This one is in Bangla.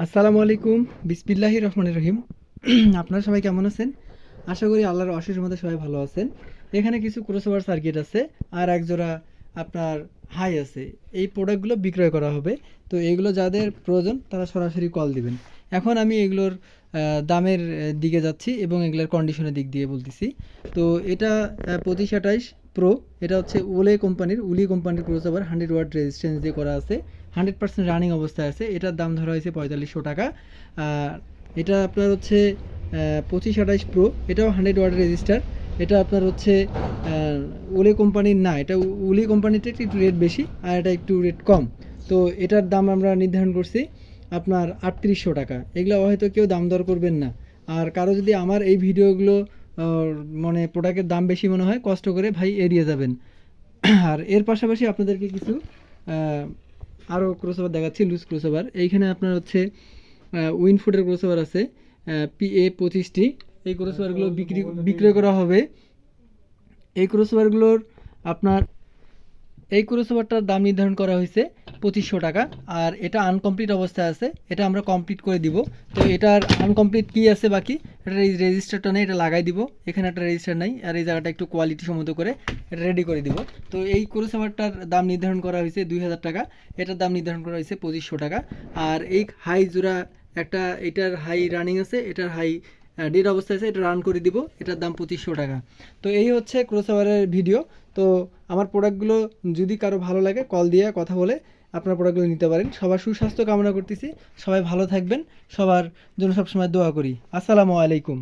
আসসালামু আলাইকুম। বিসমিল্লাহির রহমানির রহিম। আপনারা সবাই কেমন আছেন? আশা করি আল্লাহর অশেষ রহমতে সবাই ভালো আছেন। এখানে কিছু ক্রসওভার সার্কিট আছে আর এক জোড়া আপনার হাই আছে। এই প্রোডাক্টগুলো বিক্রয় করা হবে। তো এগুলো যাদের প্রয়োজন তারা সরাসরি কল দিবেন। এখন আমি এগুলোর দামের দিকে যাচ্ছি এবং এগুলোর কন্ডিশনের দিক দিয়ে বলতেছি। তো এটা 2528 প্রো। এটা হচ্ছে উলি কোম্পানির ক্রসওভার 100 ওয়াট রেজিস্ট্যান্স দিয়ে করা আছে। 100% রানিং অবস্থায় আছে। এটার দাম ধরা হয়েছে 4500 টাকা। আর এটা আপনার হচ্ছে 2528 প্রো। এটাও 100 ওয়াট রেজিস্টার। এটা আপনার হচ্ছে ওলে কোম্পানির না, এটা উলি কোম্পানিতে একটু রেট বেশি আর এটা একটু রেট কম। তো এটার দাম আমরা নির্ধারণ করছি আপনার 3800 টাকা। এগুলো হয়তো কেউ দাম দর করবেন না। আর কারো যদি আমার এই ভিডিওগুলো মানে প্রোডাক্টের দাম বেশি মনে হয়, কষ্ট করে ভাই এড়িয়ে যাবেন। আর এর পাশাপাশি আপনাদেরকে কিছু আরও ক্রসওভার দেখাচ্ছি, লুজ ক্রসওভার। এইখানে আপনার হচ্ছে উইনফুডের ক্রসওভার আছে PA25টি। এই ক্রসওভারগুলো বিক্রয় করা হবে। এই ক্রসওভারগুলোর আপনার এই ক্রসওভারটার দাম নির্ধারণ করা হয়েছে 2500 টাকা। আর এটা আনকমপ্লিট অবস্থায় আছে, এটা আমরা কমপ্লিট করে দিব। তো এটার আনকমপ্লিট কি আছে বাকি, এটা এই রেজিস্টারটা নেই, এটা লাগাই দিব। এখানে একটা রেজিস্টার নাই আর এই জায়গাটা একটু কোয়ালিটি সম্মত করে এটা রেডি করে দিব। তো এই ক্রসওভারটার দাম নির্ধারণ করা হয়েছে 2000 টাকা। এটার দাম নির্ধারণ করা হয়েছে 2500 টাকা। আর এই হাই জোড়া একটা, এটার হাই রানিং আছে, এটার হাই ডেড অবস্থায় আছে, এটা রান করে দিব। এটার দাম 2500 টাকা। তো এই হচ্ছে ক্রসওভারের ভিডিও। তো আমার প্রোডাক্টগুলো যদি কারো ভালো লাগে কল দিয়ে কথা বলে আপনার প্রোডাক্টগুলো নিতে পারেন। সবার সুস্বাস্থ্য কামনা করতেছি। সবাই ভালো থাকবেন। সবার জন্য সবসময় দোয়া করি। আসসালামু আলাইকুম।